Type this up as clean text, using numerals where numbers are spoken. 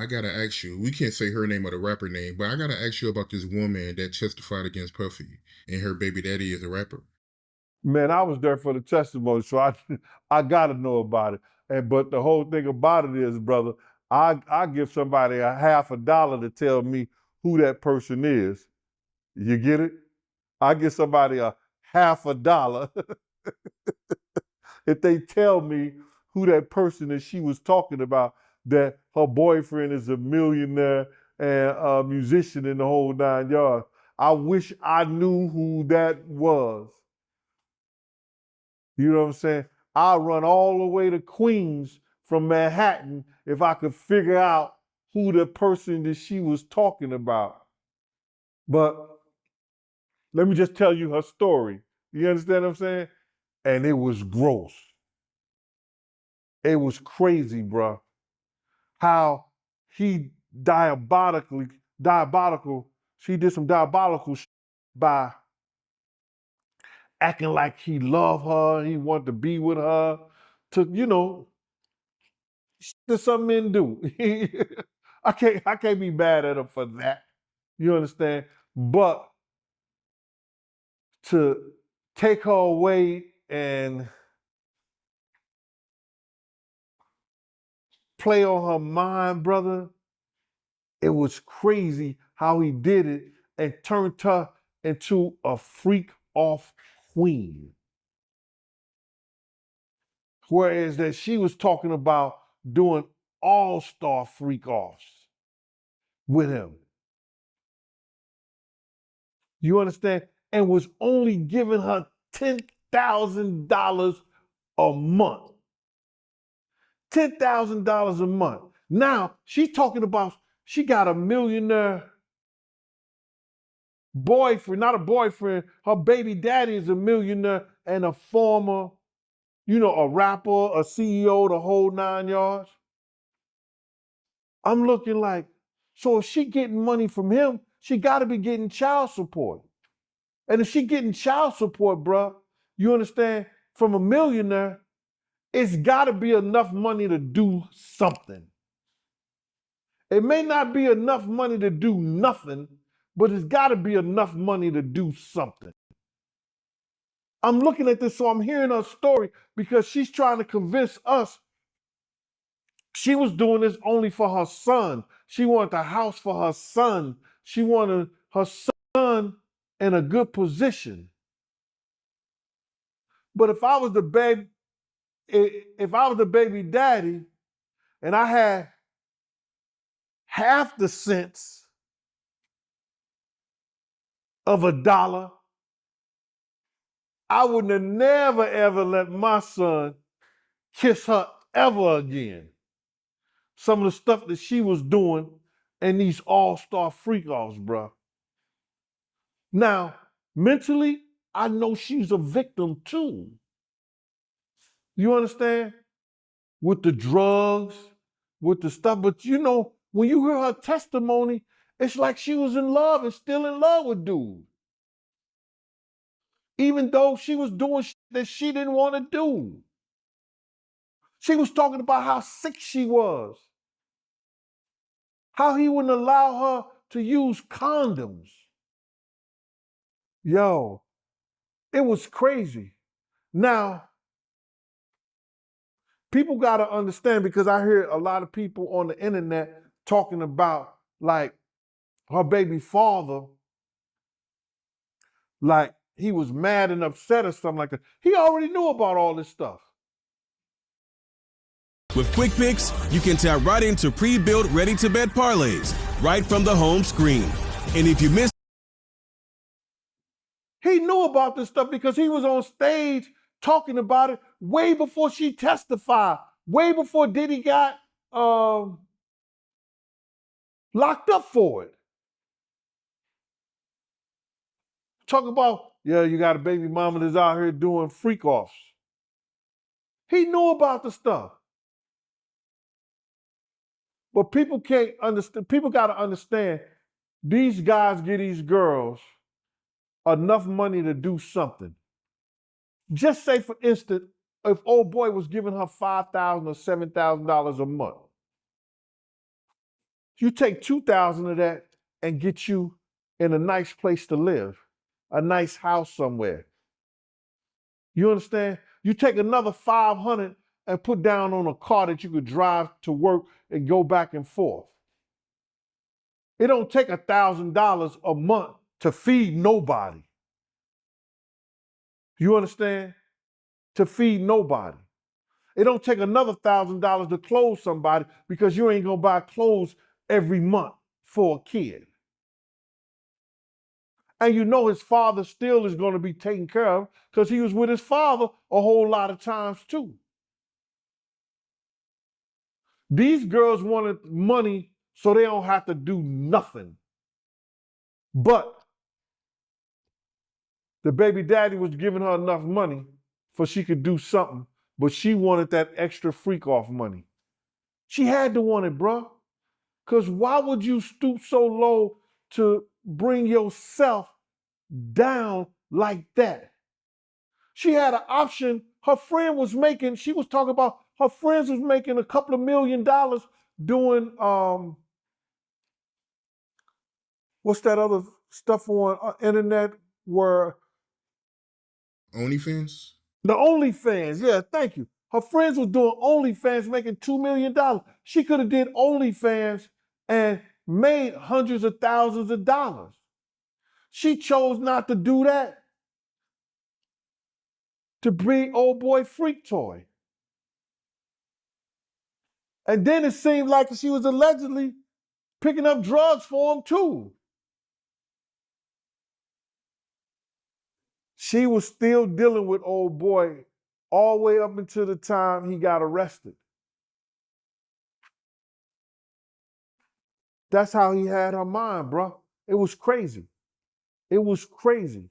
I gotta ask you. We can't say her name or the rapper name, but I gotta ask you about this woman that testified against Puffy, and her baby daddy is a rapper. Man, I was there for the testimony, so I got to know about it. And but the whole thing about it is, brother, I give somebody a $50 to tell me who that person is. You get it? I give somebody a $50 if they tell me who that person is she was talking about, that her boyfriend is a millionaire and a musician in the whole 9 yards. I wish I knew who that was. You know what I'm saying? I'll run all the way to Queens from Manhattan if I could figure out who the person that she was talking about. But let me just tell you her story. You understand what I'm saying? And it was gross. It was crazy, bro. How he diabolical, she did some diabolical by acting like he loved her, he wanted to be with her, to, that some men do. I can't be mad at him for that. You understand? But to take her away and play on her mind, brother, it was crazy how he did it and turned her into a freak off queen. Whereas that she was talking about doing all-star freak offs with him. You understand? And was only giving her $10,000 a month. $10,000 a month. Now she's talking about she got a millionaire boyfriend, not a boyfriend. Her baby daddy is a millionaire and a former, a rapper, a CEO, the whole 9 yards. I'm looking like, so if she getting money from him, she got to be getting child support. And if she getting child support, bruh, you understand, from a millionaire, it's got to be enough money to do something. It may not be enough money to do nothing, but it's got to be enough money to do something. I'm looking at this, so I'm hearing her story because she's trying to convince us she was doing this only for her son. She wanted the house for her son. She wanted her son in a good position. But if I was the baby daddy and I had half the sense of a dollar, I wouldn't have never ever let my son kiss her ever again. Some of the stuff that she was doing in these all-star freak-offs, bro. Now, mentally, I know she's a victim too. You understand? With the drugs, with the stuff. But when you hear her testimony, it's like she was in love and still in love with dude. Even though she was doing shit that she didn't want to do. She was talking about how sick she was. How he wouldn't allow her to use condoms. Yo, it was crazy. Now, people got to understand, because I hear a lot of people on the internet talking about like her baby father, like he was mad and upset or something like that. He already knew about all this stuff. With Quick Picks, you can tap right into pre-built ready-to-bet parlays right from the home screen. And if you miss, He knew about this stuff because he was on stage talking about it way before she testified, way before Diddy got locked up for it. Talk about, yeah, you got a baby mama that's out here doing freak offs. He knew about the stuff. But people can't understand, people got to understand, these guys give these girls enough money to do something. Just say, for instance, if old boy was giving her $5,000 or $7,000 a month. You take 2,000 of that and get you in a nice place to live, a nice house somewhere. You understand? You take another 500 and put down on a car that you could drive to work and go back and forth. It don't take $1,000 a month to feed nobody. You understand? To feed nobody. It don't take another $1,000 to clothe somebody because you ain't gonna buy clothes every month for a kid. And you know his father still is gonna be taken care of because he was with his father a whole lot of times too. These girls wanted money so they don't have to do nothing. But the baby daddy was giving her enough money for she could do something, but she wanted that extra freak off money. She had to want it, bruh. Because why would you stoop so low to bring yourself down like that? She had an option. Her friend was making, she was talking about her friends was making a couple of $1 million doing, what's that other stuff on internet where OnlyFans? the OnlyFans, yeah, thank you. Her friends was doing OnlyFans, making $2 million. She could have did OnlyFans and made hundreds of thousands of dollars. She chose not to do that, to bring old boy Freak Toy. And then it seemed like she was allegedly picking up drugs for him too. She was still dealing with old boy all the way up until the time he got arrested. That's how he had her mind, bro. It was crazy. It was crazy.